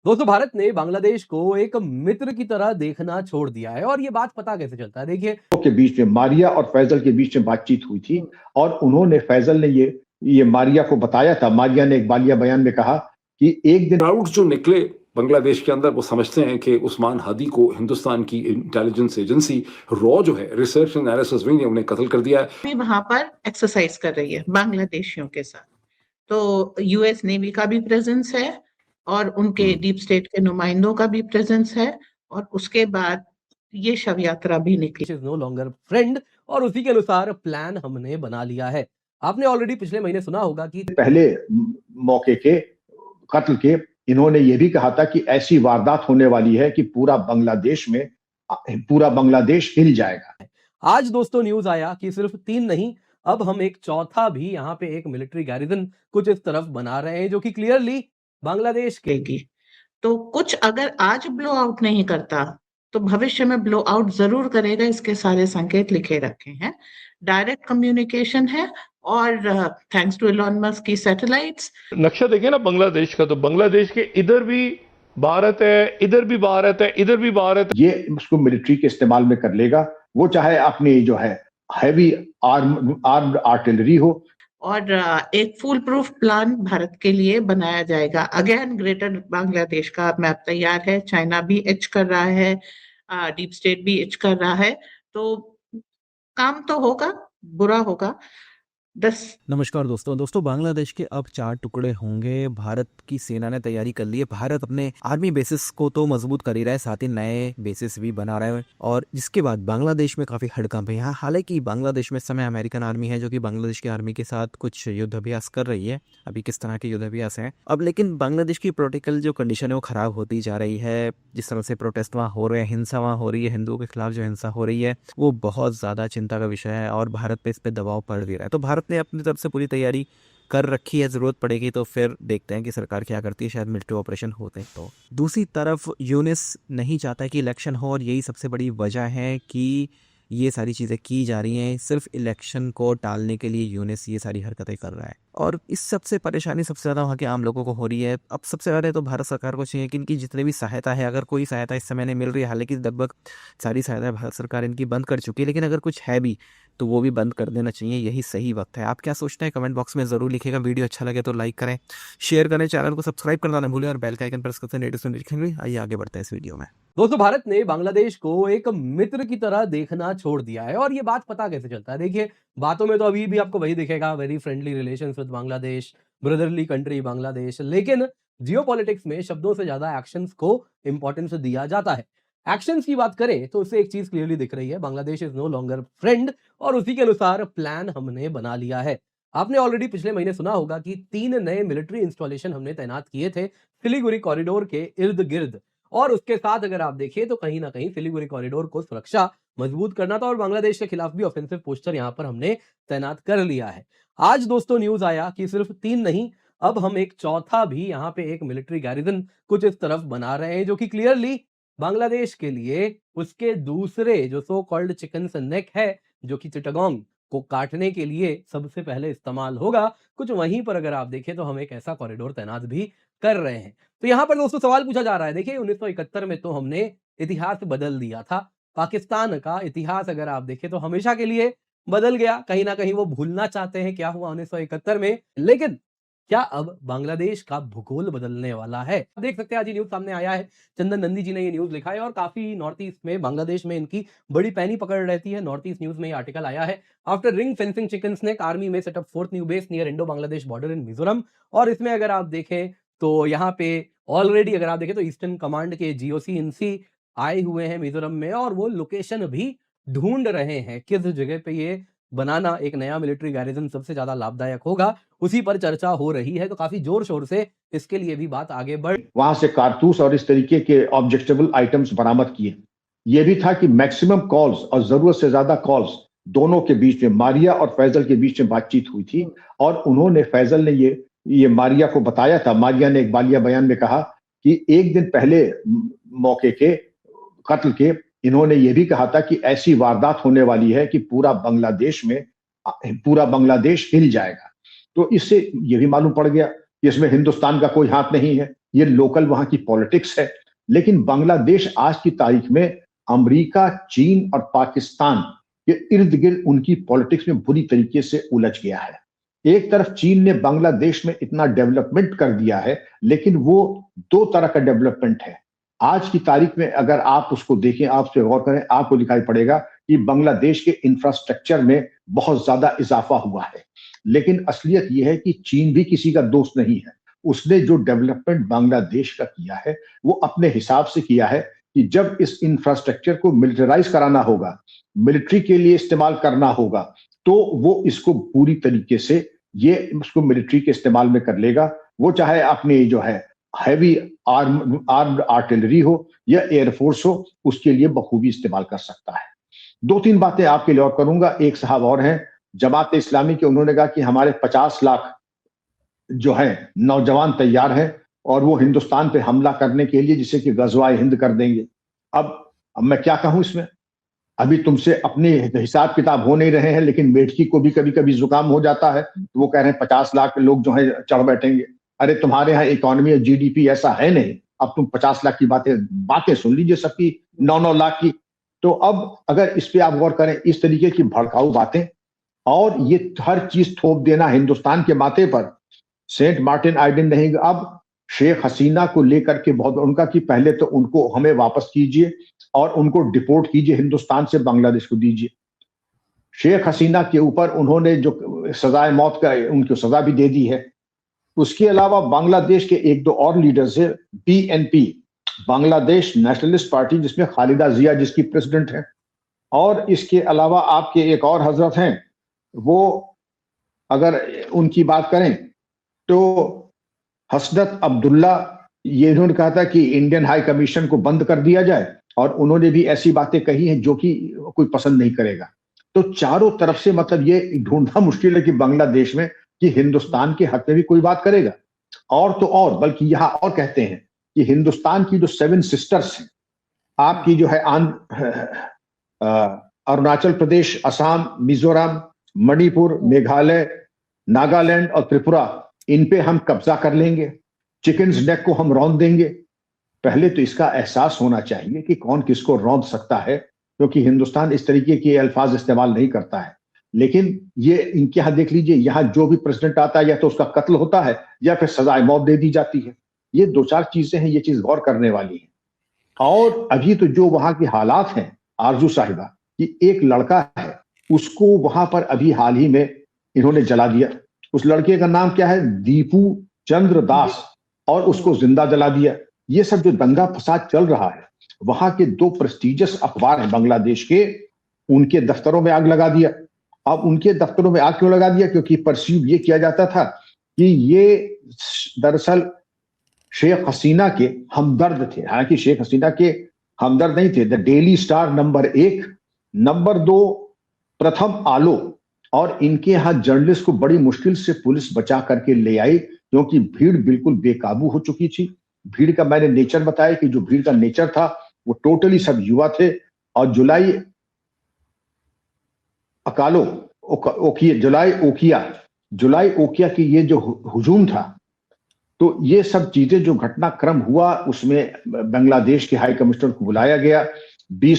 दोस्तों भारत ने बांग्लादेश को एक मित्र की तरह देखना छोड़ दिया है और ये बात पता कैसे चलता है देखिए। के बीच में मारिया और फैजल के बीच में बातचीत हुई थी और उन्होंने फैजल ने ये मारिया को बताया था। मारिया ने एक बालिया बयान में कहा कि एक दिन क्राउड जो निकले बांग्लादेश के अंदर वो समझते हैं कि उस्मान हादी को हिंदुस्तान की इंटेलिजेंस एजेंसी रॉ जो है रिसर्च एनालिसिस विंग ने उन्हें कत्ल कर दिया है। वहां पर एक्सरसाइज कर रही है बांग्लादेशियों के साथ। तो यूएस नेवी का भी प्रेजेंस है और उनके डीप स्टेट के नुमाइंदों का भी प्रेजेंस है और उसके बाद ये शव यात्रा भी निकली। इज नो लॉन्गर फ्रेंड और उसी के अनुसार प्लान हमने बना लिया है। आपने ऑलरेडी पिछले महीने सुना होगा कि पहले मौके के कत्ल के इन्होंने ये भी कहा था कि ऐसी वारदात होने वाली है कि पूरा बांग्लादेश हिल जाएगा। आज दोस्तों न्यूज आया कि सिर्फ 3 नहीं, अब हम एक चौथा भी यहाँ पे एक मिलिट्री गैरिजन कुछ इस तरफ बना रहे हैं जो कि क्लियरली बांग्लादेश के तो कुछ अगर आज ब्लो आउट नहीं करता तो भविष्य में ब्लो आउट जरूर करेगा। इसके सारे संकेत लिखे रखे हैं, डायरेक्ट कम्युनिकेशन है और थैंक्स टू एलोन मस्क की सैटेलाइट्स। नक्शा देखिए ना बांग्लादेश का, तो बांग्लादेश के इधर भी भारत है, इधर भी भारत है, इधर भी भारत है। ये उसको मिलिट्री के इस्तेमाल में कर लेगा, वो चाहे अपनी जो है हैवी आर्म्ड आर्टिलरी हो। और एक फुल प्रूफ प्लान भारत के लिए बनाया जाएगा। अगेन ग्रेटर बांग्लादेश का मैप तैयार है, चाइना भी एच कर रहा है, डीप स्टेट भी एच कर रहा है, तो काम तो होगा, बुरा होगा। नमस्कार दोस्तों बांग्लादेश के अब 4 टुकड़े होंगे। भारत की सेना ने तैयारी कर ली है। भारत अपने आर्मी बेसिस को तो मजबूत कर ही रहा है, साथ ही नए बेसिस भी बना रहा है और जिसके बाद बांग्लादेश में काफी हड़कंप है। यहाँ हालांकि बांग्लादेश में इस समय अमेरिकन आर्मी है जो कि बांग्लादेश की आर्मी के साथ कुछ युद्धाभ्यास कर रही है। अभी किस तरह के युद्धाभ्यास है अब, लेकिन बांग्लादेश की पोलिटिकल जो कंडीशन है वो खराब होती जा रही है। जिस तरह से प्रोटेस्ट वहाँ हो रहे हैं, हिंसा वहाँ हो रही है, हिंदुओं के खिलाफ जो हिंसा हो रही है वो बहुत ज्यादा चिंता का विषय है और भारत पे इस पे दबाव पड़ भी रहा है। तो भारत ने अपनी तरफ से पूरी तैयारी कर रखी है, जरूरत पड़ेगी तो फिर देखते हैं कि सरकार क्या करती है, शायद मिलिट्री ऑपरेशन होते हैं। तो दूसरी तरफ यूनिस नहीं चाहता कि इलेक्शन हो और यही सबसे बड़ी वजह है कि ये सारी चीज़ें की जा रही हैं। सिर्फ इलेक्शन को टालने के लिए यूनिस ये सारी हरकतें कर रहा है और इस सबसे परेशानी सबसे ज़्यादा वहाँ के आम लोगों को हो रही है। अब सबसे पहले तो भारत सरकार को चाहिए कि इनकी जितनी भी सहायता है, अगर कोई सहायता इस समय नहीं मिल रही है, हालांकि लगभग सारी सहायता भारत सरकार इनकी बंद कर चुकी है, लेकिन अगर कुछ है भी तो वो भी बंद कर देना चाहिए, यही सही वक्त है। आप क्या सोचते हैं कमेंट बॉक्स में ज़रूर लिखिएगा। वीडियो अच्छा लगे तो लाइक करें, शेयर करें, चैनल को सब्सक्राइब करना ना भूलें और बेल का आइकन प्रेस करते हैं। आइए आगे बढ़ते हैं इस वीडियो में। दोस्तों भारत ने बांग्लादेश को एक मित्र की तरह देखना छोड़ दिया है और ये बात पता कैसे चलता है देखिए। बातों में तो अभी भी आपको वही दिखेगा, very friendly relations with Bangladesh, brotherly country Bangladesh, लेकिन जियोपॉलिटिक्स में शब्दों से ज्यादा एक्शंस को इंपॉर्टेंस दिया जाता है। एक्शंस की बात करें तो उससे एक चीज क्लियरली दिख रही है, Bangladesh is no longer friend और उसी के अनुसार प्लान हमने बना लिया है। आपने ऑलरेडी पिछले महीने सुना होगा कि 3 नए मिलिट्री इंस्टॉलेशन हमने तैनात किए थे सिलीगुड़ी कॉरिडोर के इर्द गिर्द और उसके साथ अगर आप देखिए तो कहीं ना कहीं सिलीगुड़ी कॉरिडोर को सुरक्षा मजबूत करना था और बांग्लादेश के खिलाफ भी ऑफेंसिव पोस्टर यहां पर हमने तैनात कर लिया है। आज दोस्तों न्यूज आया कि सिर्फ 3 नहीं, अब हम एक चौथा भी यहाँ पे एक मिलिट्री गैरिजन कुछ इस तरफ बना रहे हैं जो कि क्लियरली बांग्लादेश के लिए उसके दूसरे जो सो कॉल्ड चिकन नेक है जो कि चिटागोंग को काटने के लिए सबसे पहले इस्तेमाल होगा। कुछ वहीं पर अगर आप देखें तो हम एक ऐसा कॉरिडोर तैनात भी कर रहे हैं। तो यहां पर दोस्तों सवाल पूछा जा रहा है, देखिए 1971 में तो हमने इतिहास बदल दिया था। पाकिस्तान का इतिहास अगर आप देखें तो हमेशा के लिए बदल गया, कहीं ना कहीं वो भूलना चाहते हैं क्या हुआ 1971 में, लेकिन क्या अब बांग्लादेश का भूगोल बदलने वाला है? आप देख सकते हैं आज ये न्यूज सामने आया है, चंदन नंदी जी ने ये न्यूज लिखा है और काफी नॉर्थ ईस्ट में बांग्लादेश में इनकी बड़ी पैनी पकड़ रहती है। नॉर्थ ईस्ट न्यूज में ये आर्टिकल आया है, after ring fencing chicken snake army में setup 4th new base near Indo Bangladesh border in Mizoram. और इसमें अगर आप देखें तो यहाँ पे ऑलरेडी अगर आप देखें तो ईस्टर्न कमांड के जीओसी इनसी आए हुए हैं मिजोरम में और वो लोकेशन भी ढूंढ रहे हैं किस जगह पे ये बनाना एक नया मिलिट्री गैरिजन सबसे ज्यादा लाभदायक होगा, उसी पर चर्चा हो रही है। तो काफी जोर शोर से इसके लिए भी बात आगे बढ़, वहां से कारतूस और इस तरीके के ऑब्जेक्टेबल आइटम्स बरामद किए। यह भी था कि मैक्सिमम कॉल्स और जरूरत से ज्यादा कॉल्स दोनों के बीच में मारिया और फैजल के बीच में बातचीत हुई थी और उन्होंने फैजल ने ये मारिया को बताया था। मारिया ने एक बालिया बयान में कहा कि एक दिन पहले मौके के कत्ल के इन्होंने ये भी कहा था कि ऐसी वारदात होने वाली है कि पूरा बांग्लादेश हिल जाएगा। तो इससे ये भी मालूम पड़ गया कि इसमें हिंदुस्तान का कोई हाथ नहीं है। ये लोकल वहां की पॉलिटिक्स है। लेकिन बांग्लादेश आज की तारीख में अमेरिका, चीन और पाकिस्तान के इर्द गिर्द उनकी पॉलिटिक्स में बुरी तरीके से उलझ गया है। एक तरफ चीन ने बांग्लादेश में इतना डेवलपमेंट कर दिया है, लेकिन वो दो तरह का डेवलपमेंट है। आज की तारीख में अगर आप उसको देखें, आप उस पर गौर करें, आपको दिखाई पड़ेगा कि बांग्लादेश के इंफ्रास्ट्रक्चर में बहुत ज्यादा इजाफा हुआ है। लेकिन असलियत यह है कि चीन भी किसी का दोस्त नहीं है। उसने जो डेवलपमेंट बांग्लादेश का किया है वो अपने हिसाब से किया है कि जब इस इंफ्रास्ट्रक्चर को मिलिटराइज कराना होगा, मिलिट्री के लिए इस्तेमाल करना होगा, तो वो इसको पूरी तरीके से ये उसको मिलिट्री के इस्तेमाल में कर लेगा। वो चाहे अपनी जो है हैवी आर्म्ड आर्टिलरी हो या एयरफोर्स हो, उसके लिए बखूबी इस्तेमाल कर सकता है। दो तीन बातें आपके लिए और करूंगा। एक साहब और हैं जमात इस्लामी के, उन्होंने कहा कि हमारे 50 लाख जो है नौजवान तैयार हैं और वो हिंदुस्तान पे हमला करने के लिए, जिसे कि गजवाए हिंद कर देंगे। अब मैं क्या कहूं इसमें, अभी तुमसे अपने हिसाब किताब हो नहीं रहे हैं, लेकिन मेढकी को भी कभी कभी जुकाम हो जाता है, तो वो कह रहे हैं 50 लाख लोग जो है चढ़ बैठेंगे। अरे तुम्हारे यहाँ इकोनॉमी और जीडीपी ऐसा है नहीं, अब तुम 50 लाख की बातें सुन लीजिए सबकी 9-9 लाख की। तो अब अगर इस पे आप गौर करें, इस तरीके की भड़काऊ बातें और ये हर चीज थोप देना हिंदुस्तान के माथे पर, सेंट मार्टिन आइलैंड नहीं, अब शेख हसीना को लेकर के बहुत उनका कि पहले तो उनको हमें वापस कीजिए और उनको डिपोर्ट कीजिए, हिंदुस्तान से बांग्लादेश को दीजिए। शेख हसीना के ऊपर उन्होंने जो सजाए मौत का उनको सजा भी दे दी है। उसके अलावा बांग्लादेश के एक दो और लीडर्स है, बीएनपी बांग्लादेश नेशनलिस्ट पार्टी, जिसमें खालिदा जिया जिसकी प्रेसिडेंट है, और इसके अलावा आपके एक और हजरत हैं, वो अगर उनकी बात करें तो हसनत अब्दुल्ला, ये इन्होंने कहा था कि इंडियन हाई कमीशन को बंद कर दिया जाए, और उन्होंने भी ऐसी बातें कही हैं जो कि कोई पसंद नहीं करेगा। तो चारों तरफ से मतलब ये ढूंढना मुश्किल है कि बांग्लादेश में कि हिंदुस्तान के हक में भी कोई बात करेगा। और तो और बल्कि यहाँ और कहते हैं कि हिंदुस्तान की जो 7 सिस्टर्स हैं, आपकी जो है अरुणाचल प्रदेश, असम, मिजोरम, मणिपुर, मेघालय, नागालैंड और त्रिपुरा, इन पे हम कब्जा कर लेंगे, चिकन्स नेक को हम रौंद देंगे। पहले तो इसका एहसास होना चाहिए कि कौन किसको रौंद सकता है, क्योंकि हिंदुस्तान इस तरीके के अल्फाज इस्तेमाल नहीं करता है। लेकिन ये इनके यहाँ देख लीजिए, यहाँ जो भी प्रेसिडेंट आता है या तो उसका कत्ल होता है या फिर सजाए मौत दे दी जाती है। ये 2-4 चीजें हैं, ये चीज गौर करने वाली है। और अभी तो जो वहां के हालात हैं आरजू साहिबा, कि एक लड़का है उसको वहां पर अभी हाल ही में इन्होंने जला दिया। उस लड़के का नाम क्या है, दीपू चंद्र दास, और उसको जिंदा जला दिया। ये सब जो दंगा फसाद चल रहा है, वहां के 2 प्रेस्टिजियस अखबार हैं बांग्लादेश के, उनके दफ्तरों में आग लगा दिया। अब उनके दफ्तरों में आग क्यों लगा दिया? क्योंकि परसीव ये किया जाता था कि ये दरअसल शेख हसीना के हमदर्द थे। हालांकि शेख हसीना के हमदर्द नहीं थे। The daily star number 1, number 2 प्रथम आलो, और इनके यहाँ जर्नलिस्ट को बड़ी मुश्किल से पुलिस बचा करके ले आई, क्योंकि भीड़ बिल्कुल बेकाबू हो चुकी थी। भीड़ का मैंने नेचर बताया कि जो भीड़ का नेचर था वो टोटली सब युवा थे। और जुलाई ओकिया की ये जो हुजूम था, तो ये सब चीजें जो घटनाक्रम हुआ, उसमें बांग्लादेश के हाई कमिश्नर को बुलाया गया। 20